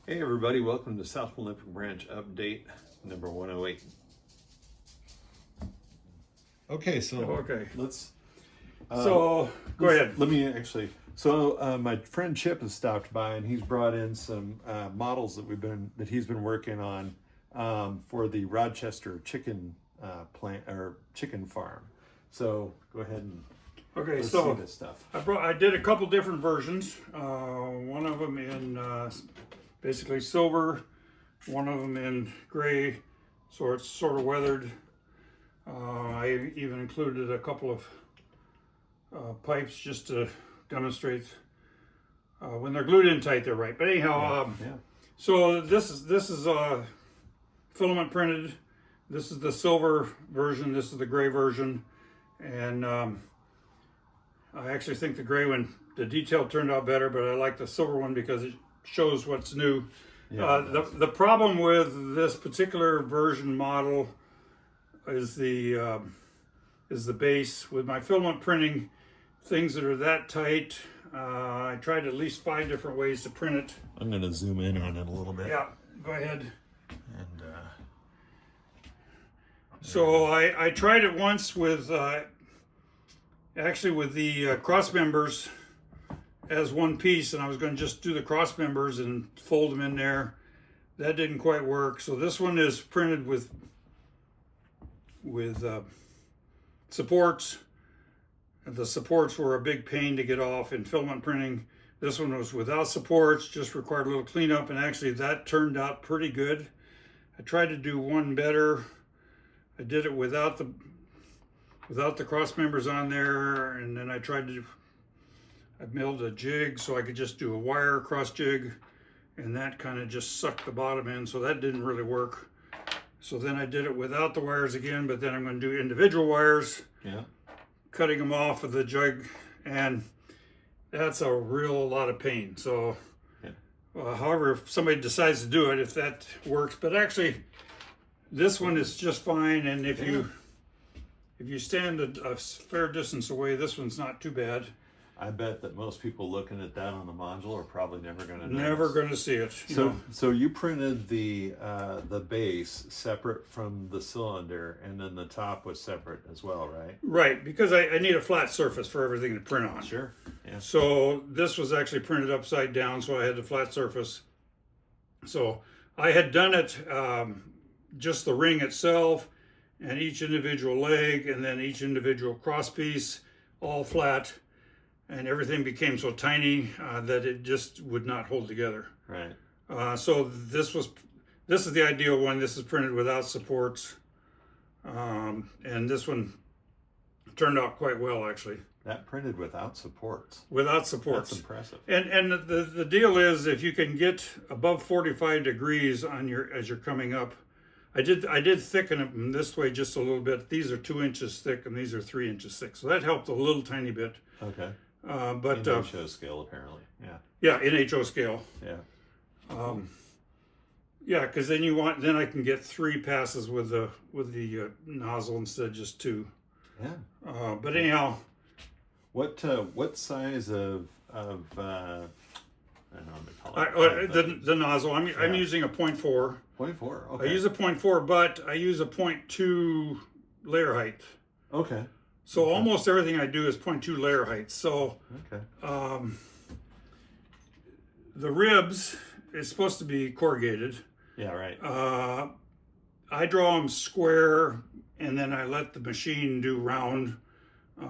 Hey everybody, welcome to South Olympic Branch update number 108. Okay, let's Go ahead. Let me actually. My friend Chip has stopped by and he's brought in some models that he's been working on for the Rochester chicken plant or chicken farm. So go ahead and let's see this stuff. I did a couple different versions. One of them in basically silver, one of them in gray, so it's sort of weathered. I even included a couple of pipes just to demonstrate when they're glued in tight, they're right. But anyhow, so this is filament printed. This is the silver version. This is the gray version, and I actually think the gray one, the detail turned out better, but I like the silver one because it shows what's new. The problem with this particular version model is the base. With my filament printing, things that are that tight, I tried at least 5 different ways to print it. I'm going to zoom in on it a little bit. Yeah, go ahead. And so I tried it once with actually with the cross members as one piece, and I was going to just do the cross members and fold them in there. That didn't quite work. So this one is printed with supports. The supports were a big pain to get off in filament printing. This one was without supports, just required a little cleanup, and actually that turned out pretty good. I tried to do one better. I did it without the cross members on there, and then I milled a jig so I could just do a wire cross jig, and that kind of just sucked the bottom in, so that didn't really work. So then I did it without the wires again, but then I'm going to do individual wires, cutting them off of the jig, and that's a lot of pain. So however, if somebody decides to do it, if that works, but actually this one is just fine, and if you stand a fair distance away, this one's not too bad. I bet that most people looking at that on the module are probably never going to see it. So you printed the base separate from the cylinder, and then the top was separate as well, right? Right, because I need a flat surface for everything to print on. Sure. Yeah. So this was actually printed upside down, so I had the flat surface. So I had done it just the ring itself and each individual leg and then each individual cross piece all flat, and everything became so tiny that it just would not hold together. Right. So this is the ideal one. This is printed without supports, and this one turned out quite well actually. That printed without supports. Without supports. That's impressive. And the deal is, if you can get above 45 degrees as you're coming up, I did thicken it this way just a little bit. These are 2 inches thick and these are 3 inches thick, so that helped a little tiny bit. Okay. But in HO scale apparently. Yeah, in HO scale. Yeah. Because then I can get 3 passes with the nozzle instead of just 2. Yeah. But anyhow, what size of I don't know what to call it. The nozzle. I'm using a 0.4. 0.4. Okay. I use a 0.4, but I use a 0.2 layer height. Okay. So almost everything I do is 0.2 layer height. So the ribs is supposed to be corrugated. Yeah, right. I draw them square, and then I let the machine do round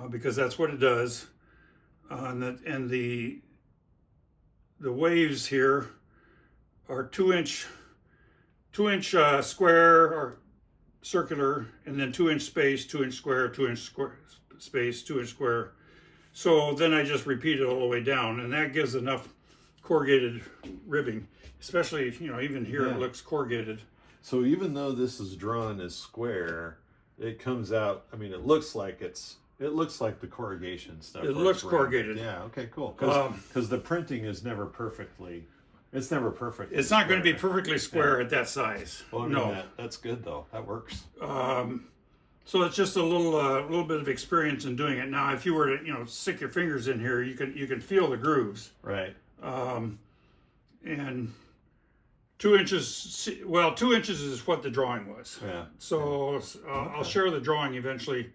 because that's what it does. And the waves here are 2 inch square or circular, and then 2 inch space, 2 inch square, 2 inch space, 2 inch square. So then I just repeat it all the way down, and that gives enough corrugated ribbing. Especially, even here it looks corrugated. So even though this is drawn as square, it comes out. I mean, it looks like the corrugation stuff. It looks corrugated. Yeah. Okay. Cool. Because the printing is never perfectly. It's never perfect. It's not going to be perfectly square at that size. Well, I mean, that's good though. That works. So it's just a little bit of experience in doing it. Now, if you were to stick your fingers in here, you can feel the grooves. Right. And 2 inches. Well, 2 inches is what the drawing was. Yeah. So I'll share the drawing eventually.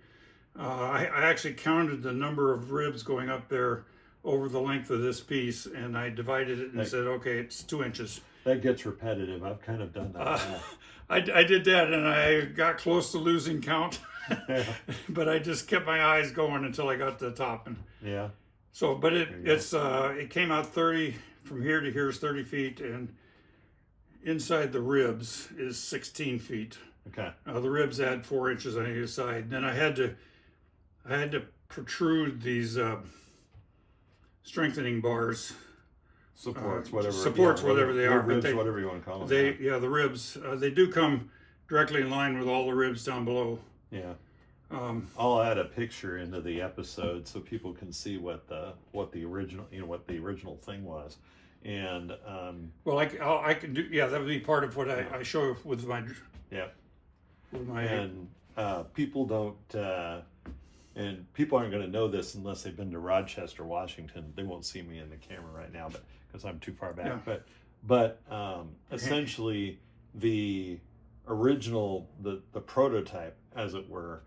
I actually counted the number of ribs going up there over the length of this piece, and I divided it and said, okay, it's 2 inches. That gets repetitive. I've kind of done that. I did that, and I got close to losing count, but I just kept my eyes going until I got to the top. And yeah. so, but it came out 30 from here to here is 30 feet, and inside the ribs is 16 feet. Okay. The ribs add 4 inches on either side. Then I had to protrude these strengthening bars. Supports, whatever. Whatever they are. Ribs, whatever you want to call them. The ribs. They do come directly in line with all the ribs down below. Yeah. I'll add a picture into the episode so people can see what the original thing was. And well, I can do. Yeah, that would be part of what I show with my. Yeah. With my. And people don't. And people aren't going to know this unless they've been to Rochester, Washington. They won't see me in the camera right now, but because I'm too far back. Yeah. But essentially, the original, the prototype, as it were,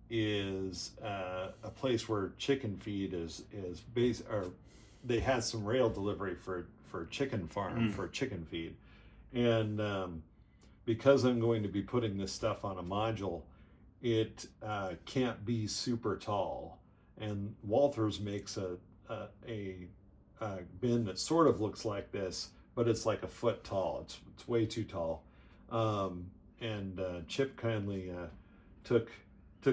is a place where chicken feed is based, or they had some rail delivery for chicken farm for chicken feed, and because I'm going to be putting this stuff on a module, it can't be super tall, and Walthers makes a bin that sort of looks like this, but it's like a foot tall. It's way too tall, and Chip kindly took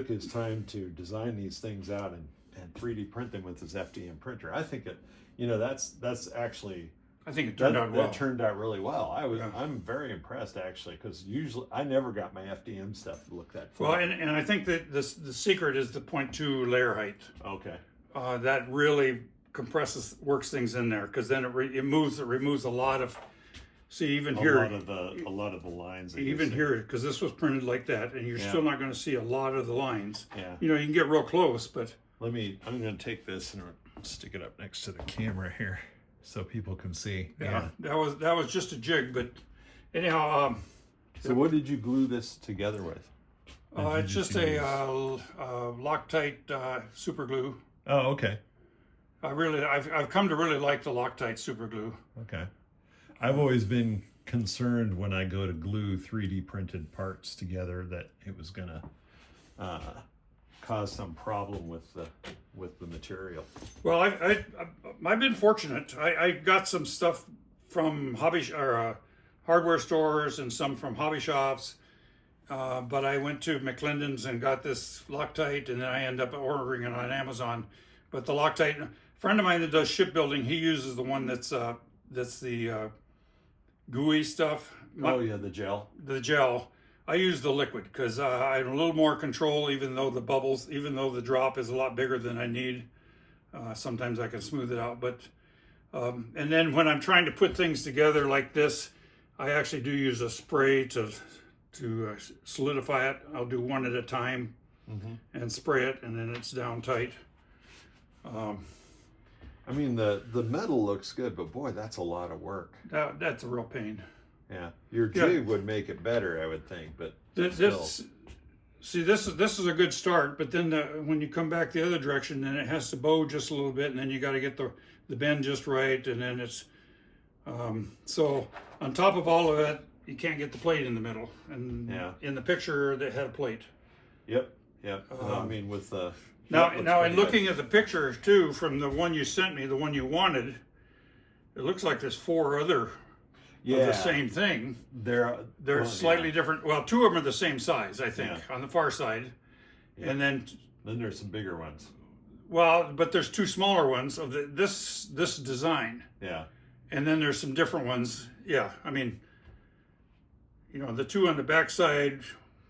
his time to design these things out and 3D print them with his FDM printer. I think that's actually. I think it turned out well. That turned out really well. I'm very impressed actually, because usually I never got my FDM stuff to look that far. Well, and I think that the secret is the 0.2 layer height. Okay. That really works things in there, because then it removes a lot of. See, even here, a lot of the lines. Even here, because this was printed like that, and you're still not going to see a lot of the lines. Yeah. You can get real close, but. I'm going to take this and stick it up next to the camera here, so people can see. Yeah. That was just a jig, but anyhow. So what did you glue this together with? It's just a Loctite super glue. Oh, okay. I've come to really like the Loctite super glue. Okay. I've always been concerned when I go to glue 3D printed parts together that it was gonna cause some problem with the material. Well, I've been fortunate. I got some stuff from hardware stores and some from hobby shops, but I went to McClendon's and got this Loctite, and then I ended up ordering it on Amazon. But the Loctite, a friend of mine that does shipbuilding, he uses the one that's the gooey stuff. The gel. The gel. I use the liquid because I have a little more control, even though the drop is a lot bigger than I need. Sometimes I can smooth it out, but and then when I'm trying to put things together like this, I actually do use a spray to solidify it. I'll do one at a time and spray it, and then it's down tight. I mean, the metal looks good, but boy, that's a lot of work. That's a real pain. Yeah, your jig would make it better, I would think, but this is a good start. But then when you come back the other direction, then it has to bow just a little bit, and then you got to get the bend just right, and then it's so on top of all of it, you can't get the plate in the middle. And in the picture, they had a plate. Yep. I mean, with the now in looking at the picture too, from the one you sent me, the one you wanted, it looks like there's 4 other. Of the same thing. They're slightly different. Well, 2 of them are the same size, I think, on the far side, and then there's some bigger ones. Well, but there's 2 smaller ones of this design. Yeah. And then there's some different ones. Yeah, I mean, the 2 on the back side,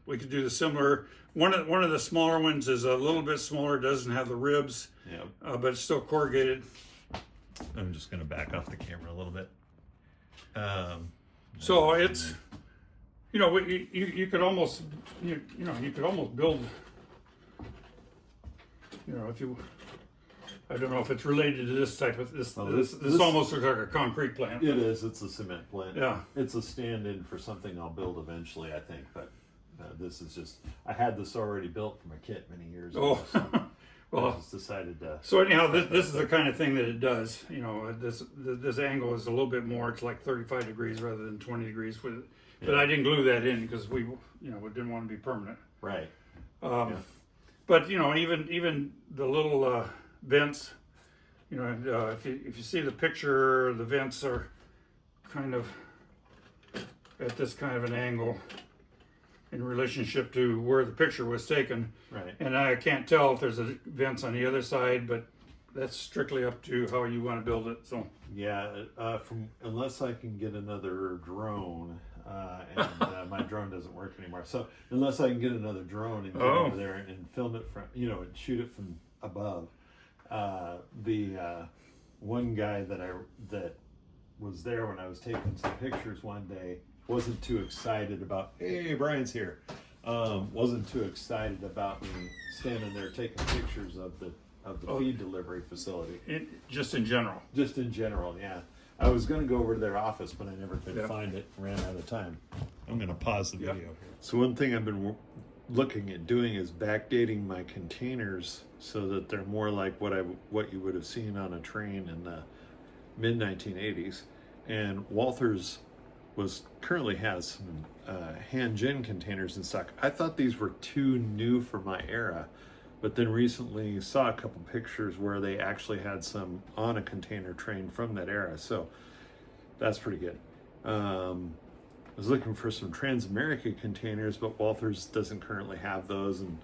we could do the similar. One of the smaller ones is a little bit smaller, doesn't have the ribs, but it's still corrugated. I'm just going to back off the camera a little bit. So it's, you could almost, you could almost build, if you, I don't know if it's related to this type of this. Well, this almost looks like a concrete plant. It is. It's a cement plant. Yeah. It's a stand-in for something I'll build eventually, I think. But this is just. I had this already built from a kit many years ago. Oh. So Well, I just decided to. so anyhow, this is the kind of thing that it does. You know, this angle is a little bit more. It's like 35 degrees rather than 20 degrees. With, but I didn't glue that in because we didn't want to be permanent. Right. But you know, even the little vents. You know, if you see the picture, the vents are kind of at this kind of an angle in relationship to where the picture was taken. Right. And I can't tell if there's a vents on the other side, but that's strictly up to how you want to build it. So Yeah. Unless I can get another drone, and my drone doesn't work anymore. So unless I can get another drone and get over there and film it from, and shoot it from above. The one guy that was there when I was taking some pictures one day wasn't too excited about, hey, Brian's here. Wasn't too excited about me standing there taking pictures of the feed delivery facility. Just in general. Just in general, yeah. I was going to go over to their office, but I never could find it. Ran out of time. I'm going to pause the video here. So one thing I've been looking at doing is backdating my containers so that they're more like what you would have seen on a train in the mid 1980s. And Walthers currently has some Hanjin containers in stock. I thought these were too new for my era, but then recently saw a couple pictures where they actually had some on a container train from that era. So that's pretty good. I was looking for some Transamerica containers, but Walthers doesn't currently have those. And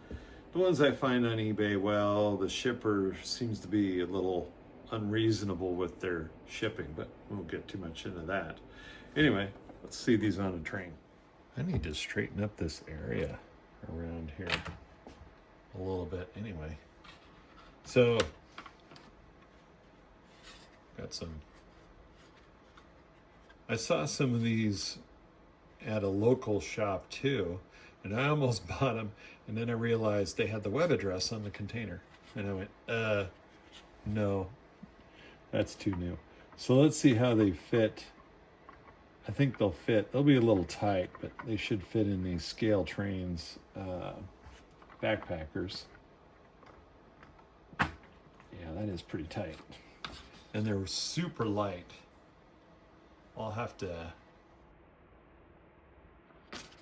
the ones I find on eBay, well, the shipper seems to be a little unreasonable with their shipping, but we won't get too much into that. Anyway, let's see these on a train. I need to straighten up this area around here a little bit anyway. So, I saw some of these at a local shop too, and I almost bought them, and then I realized they had the web address on the container, and I went, no, that's too new. So let's see how they fit. I think they'll fit. They'll be a little tight, but they should fit in these scale trains backpackers. Yeah, that is pretty tight. And they're super light. I'll have to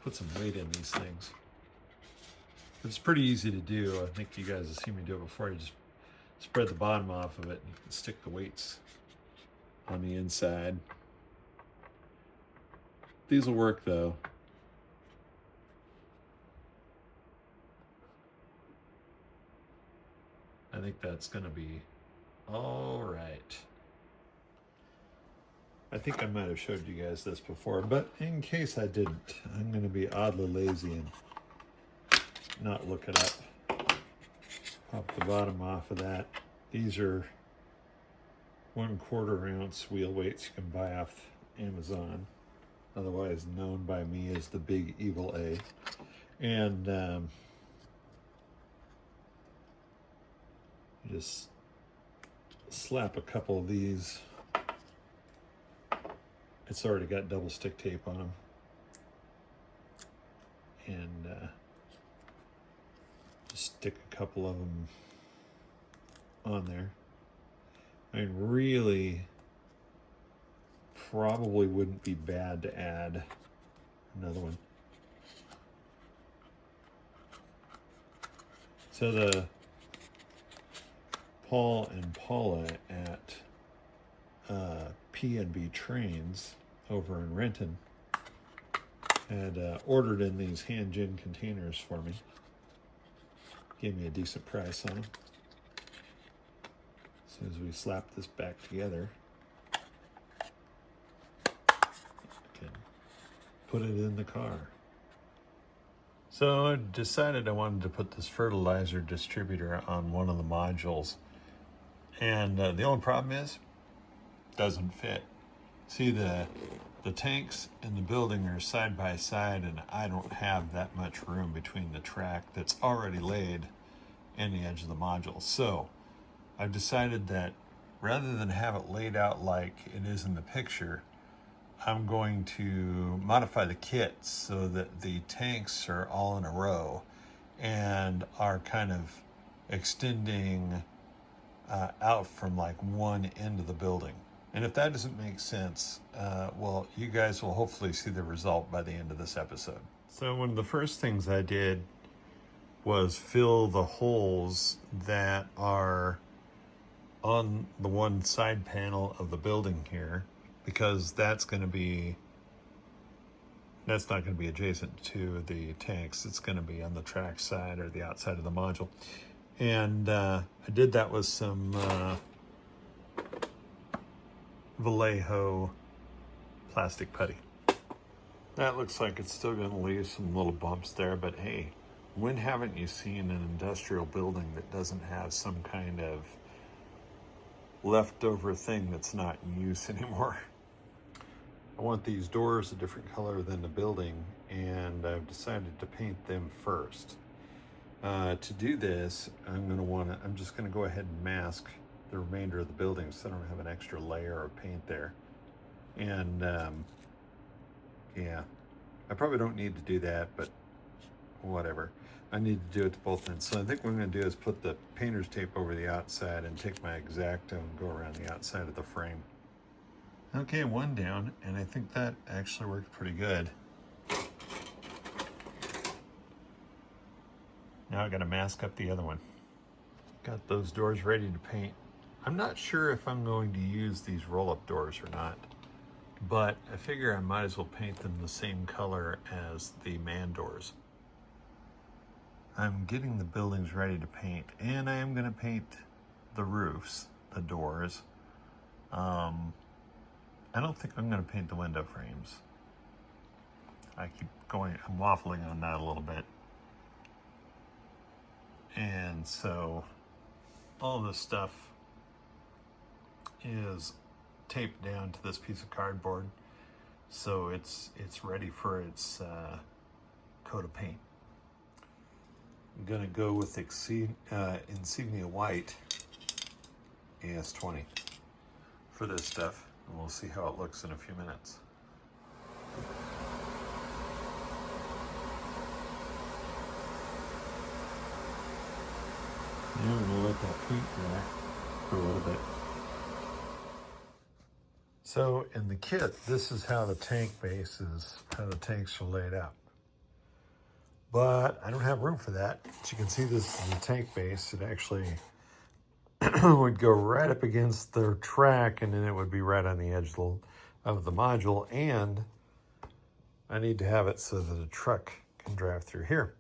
put some weight in these things. It's pretty easy to do. I think you guys have seen me do it before. You just spread the bottom off of it and you can stick the weights on the inside. These will work though. I think that's gonna be all right. I think I might have showed you guys this before, but in case I didn't, I'm gonna be oddly lazy and not look it up. Pop the bottom off of that. These are 1/4 ounce wheel weights you can buy off Amazon, otherwise known by me as the Big Evil A. And just slap a couple of these. It's already got double stick tape on them. And just stick a couple of them on there. I mean, really, probably wouldn't be bad to add another one. So the Paul and Paula at P&B Trains over in Renton had ordered in these Hanjin containers for me. Gave me a decent price on them. As soon as we slap this back together, I can put it in the car. So I decided I wanted to put this fertilizer distributor on one of the modules. And the only problem is, it doesn't fit. See, the tanks in the building are side by side, and I don't have that much room between the track that's already laid and the edge of the module. So I've decided that rather than have it laid out like it is in the picture, I'm going to modify the kit so that the tanks are all in a row and are kind of extending out from like one end of the building. And if that doesn't make sense, well, you guys will hopefully see the result by the end of this episode. So one of the first things I did was fill the holes that are on the one side panel of the building here, because that's not going to be adjacent to the tanks. It's going to be on the track side or the outside of the module. And I did that with some Vallejo plastic putty. That looks like it's still going to leave some little bumps there, but hey, when haven't you seen an industrial building that doesn't have some kind of leftover thing that's not in use anymore? I want these doors a different color than the building, and I've decided to paint them first. To do this, I'm just going to go ahead and mask the remainder of the building so I don't have an extra layer of paint there. And yeah, I probably don't need to do that, but whatever. I need to do it to both ends. So I think what I'm going to do is put the painter's tape over the outside and take my X-Acto and go around the outside of the frame. Okay, one down, and I think that actually worked pretty good. Now I got to mask up the other one. Got those doors ready to paint. I'm not sure if I'm going to use these roll-up doors or not, but I figure I might as well paint them the same color as the man doors. I'm getting the buildings ready to paint, and I am going to paint the roofs, the doors. I don't think I'm going to paint the window frames. I'm waffling on that a little bit. And so all this stuff is taped down to this piece of cardboard, so it's ready for its coat of paint. I'm gonna go with Insignia White AS20 for this stuff, and we'll see how it looks in a few minutes. Now I'm gonna let that paint dry for a little bit. So in the kit, this is how the tanks are laid out. But I don't have room for that. As you can see, this is the tank base. It actually would go right up against the track, and then it would be right on the edge of the module. And I need to have it so that a truck can drive through here.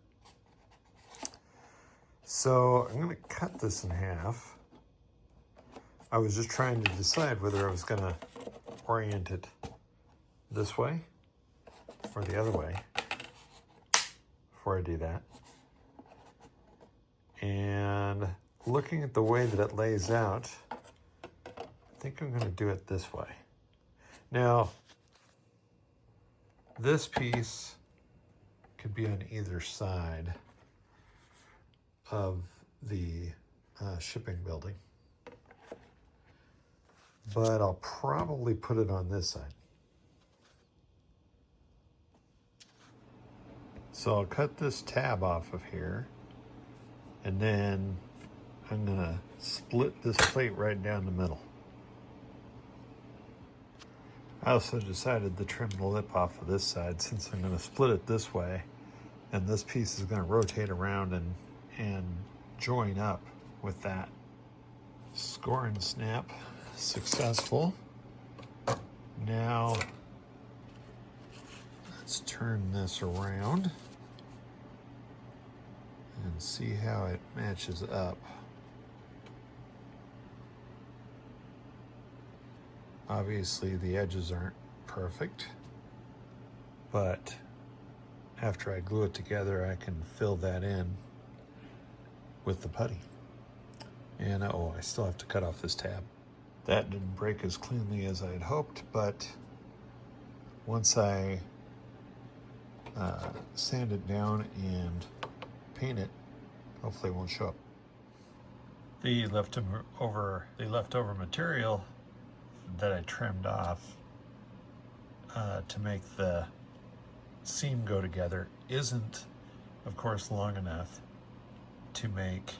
So I'm going to cut this in half. I was just trying to decide whether I was going to orient it this way or the other way before I do that. And looking at the way that it lays out, I think I'm going to do it this way. Now, this piece could be on either side of the shipping building, but I'll probably put it on this side. So I'll cut this tab off of here, and then I'm gonna split this plate right down the middle. I also decided to trim the lip off of this side, since I'm gonna split it this way, and this piece is gonna rotate around and join up with that. Score and snap, successful. Now let's turn this around and see how it matches up. Obviously the edges aren't perfect, but after I glue it together, I can fill that in with the putty. And I still have to cut off this tab. That didn't break as cleanly as I had hoped, but once I sand it down and paint it, hopefully it won't show up. the leftover material that I trimmed off to make the seam go together isn't, of course, long enough to make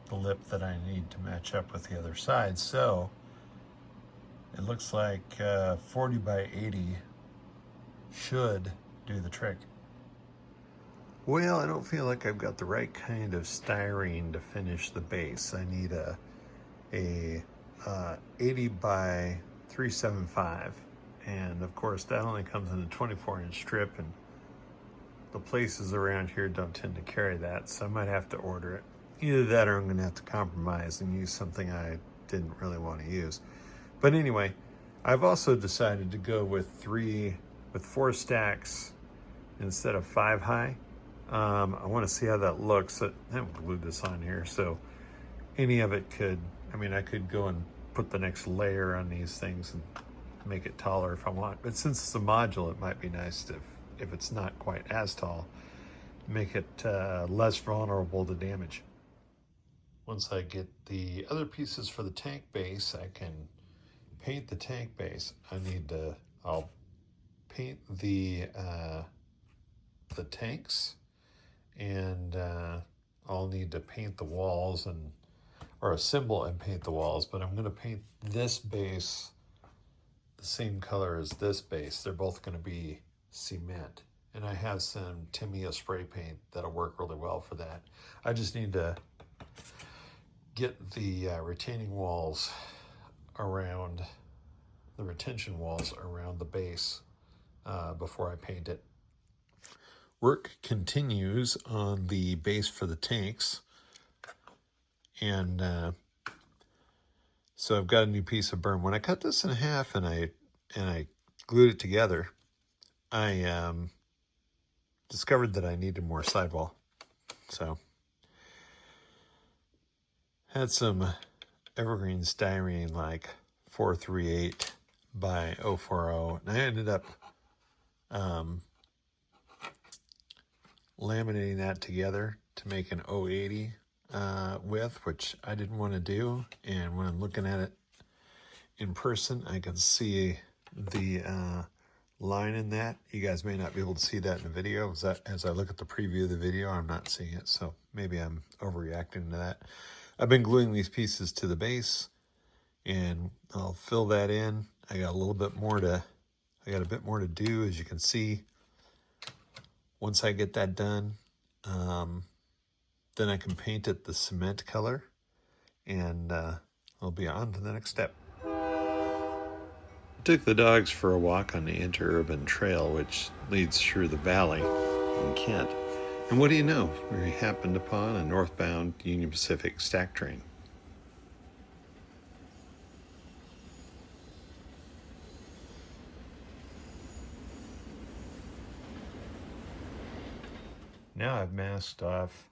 the lip that I need to match up with the other side. So it looks like 40 by 80 should do the trick. Well, I don't feel like I've got the right kind of styrene to finish the base. I need a 80 by 375, and of course that only comes in a 24-inch strip, and the places around here don't tend to carry that, so I might have to order it. Either that or I'm going to have to compromise and use something I didn't really want to use. But anyway, I've also decided to go with 4 stacks instead of 5 high. I want to see how that looks. I haven't glued this on here, so any of it could, I could go and put the next layer on these things and make it taller if I want. But since it's a module, it might be nice to, if it's not quite as tall, make it less vulnerable to damage. Once I get the other pieces for the tank base, I can paint the tank base. I'll paint the tanks, and I'll need to paint the walls or assemble and paint the walls, but I'm going to paint this base the same color as this base. They're both going to be cement, and I have some Tamiya spray paint that'll work really well for that. I just need to get the retaining walls around, the retention walls around the base before I paint it. Work continues on the base for the tanks, and so I've got a new piece of berm. When I cut this in half and I glued it together, I discovered that I needed more sidewall. So had some evergreen styrene, like 438 by 040, and I ended up laminating that together to make an 080 width, which I didn't want to do. And when I'm looking at it in person, I can see the line in that. You guys may not be able to see that in the video. As I look at the preview of the video, I'm not seeing it, so maybe I'm overreacting to that. I've been gluing these pieces to the base, and I'll fill that in. I got a bit more to do, as you can see. Once I get that done, then I can paint it the cement color, and I'll be on to the next step. I took the dogs for a walk on the interurban trail, which leads through the valley in Kent. And what do you know? We happened upon a northbound Union Pacific stack train. Now I've masked off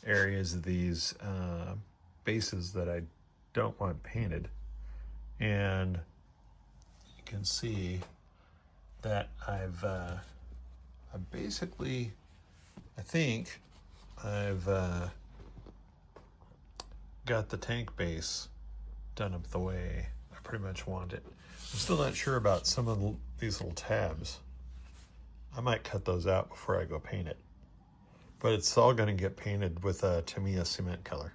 areas of these bases that I don't want painted, and you can see that I've basically, I think I've got the tank base done up the way I pretty much want it. I'm still not sure about some of these little tabs. I might cut those out before I go paint it. But it's all going to get painted with a Tamiya cement color.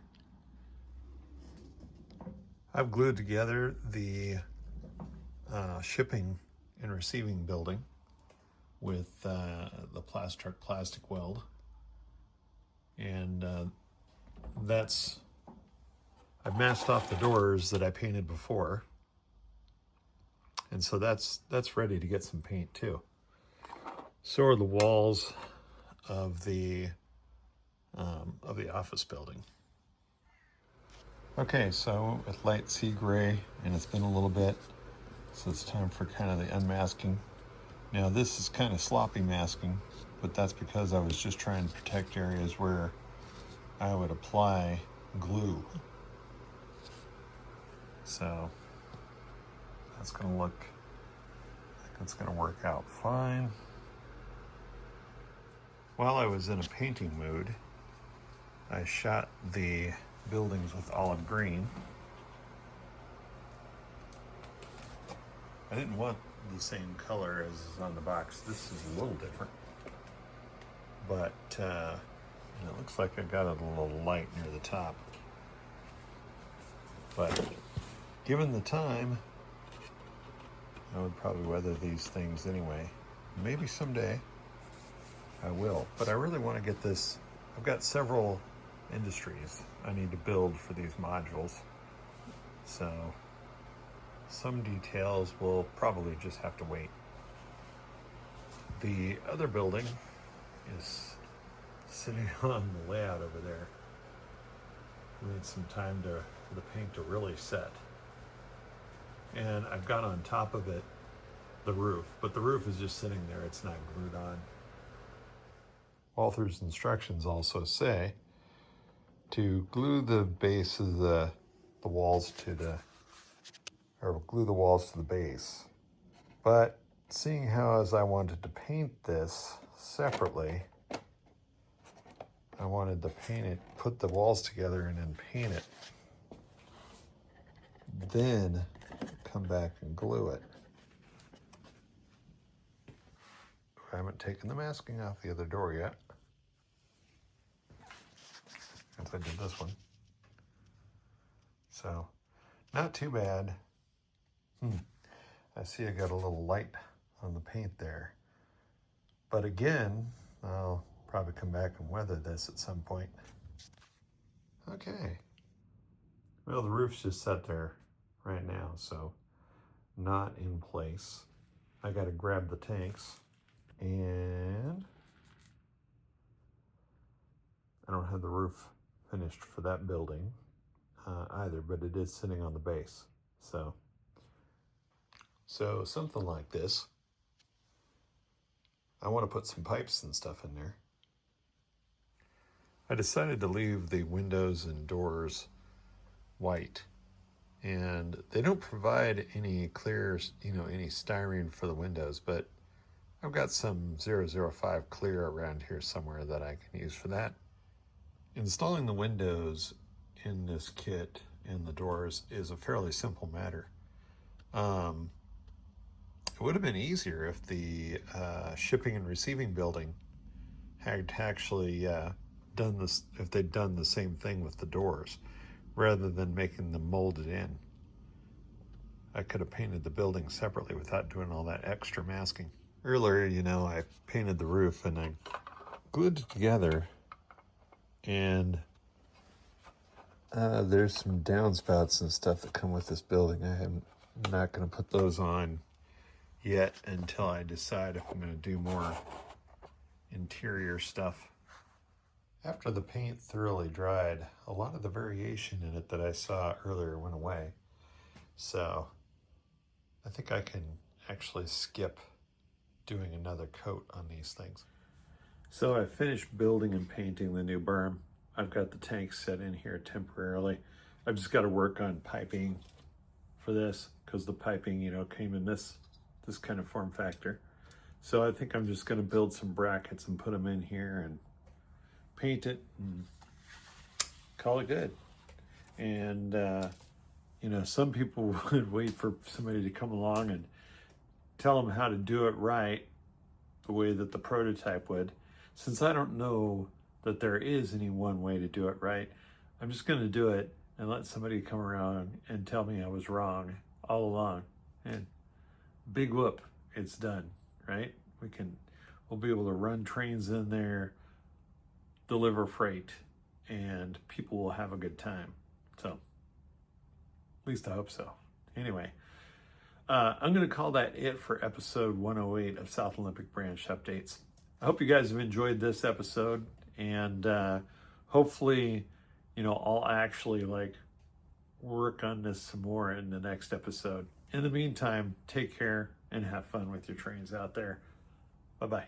I've glued together the shipping and receiving building with the plastic weld, and I've masked off the doors that I painted before, and so that's ready to get some paint too. So are the walls of the office building. Okay, so with light sea gray, and it's been a little bit, so it's time for kind of the unmasking. Now this is kind of sloppy masking, but that's because I was just trying to protect areas where I would apply glue. So that's gonna look, I think it's gonna work out fine. While I was in a painting mood, I shot the buildings with olive green. I didn't want the same color as is on the box. This is a little different. But it looks like I got a little light near the top. But given the time, I would probably weather these things anyway. Maybe someday I will. But I really want to get this. I've got several industries I need to build for these modules. So some details will probably just have to wait. The other building is sitting on the layout over there. We need some time for the paint to really set. And I've got on top of it the roof, but the roof is just sitting there. It's not glued on. Walthers instructions also say to glue the base of the walls to the, or glue the walls to the base. But seeing how as I wanted to paint this separately, I wanted to paint it, put the walls together and then paint it. Then come back and glue it. I haven't taken the masking off the other door yet. Since I did this one. So, not too bad. I see I got a little light on the paint there. But again, I'll probably come back and weather this at some point. Okay. Well, the roof's just set there right now, so not in place. I got to grab the tanks, and I don't have the roof finished for that building either, but it is sitting on the base. So something like this. I want to put some pipes and stuff in there. I decided to leave the windows and doors white, and they don't provide any clear, any styrene for the windows, but I've got some 005 clear around here somewhere that I can use for that. Installing the windows in this kit and the doors is a fairly simple matter. It would have been easier if the shipping and receiving building had actually done this, if they'd done the same thing with the doors, rather than making them molded in. I could have painted the building separately without doing all that extra masking. Earlier, I painted the roof and I glued it together, and there's some downspouts and stuff that come with this building. I'm not going to put those on yet until I decide if I'm going to do more interior stuff. After the paint thoroughly dried, a lot of the variation in it that I saw earlier went away. So I think I can actually skip doing another coat on these things. So I finished building and painting the new berm. I've got the tanks set in here temporarily. I've just got to work on piping for this, because the piping, came in this kind of form factor. So I think I'm just going to build some brackets and put them in here and paint it and call it good. And some people would wait for somebody to come along and tell them how to do it right, the way that the prototype would. Since I don't know that there is any one way to do it right, I'm just going to do it and let somebody come around and tell me I was wrong all along. And big whoop, it's done, right? We'll be able to run trains in there, deliver freight, and people will have a good time. So, at least I hope so. Anyway, I'm going to call that it for episode 108 of South Olympic Branch Updates. I hope you guys have enjoyed this episode, and hopefully, I'll actually work on this some more in the next episode. In the meantime, take care and have fun with your trains out there. Bye-bye.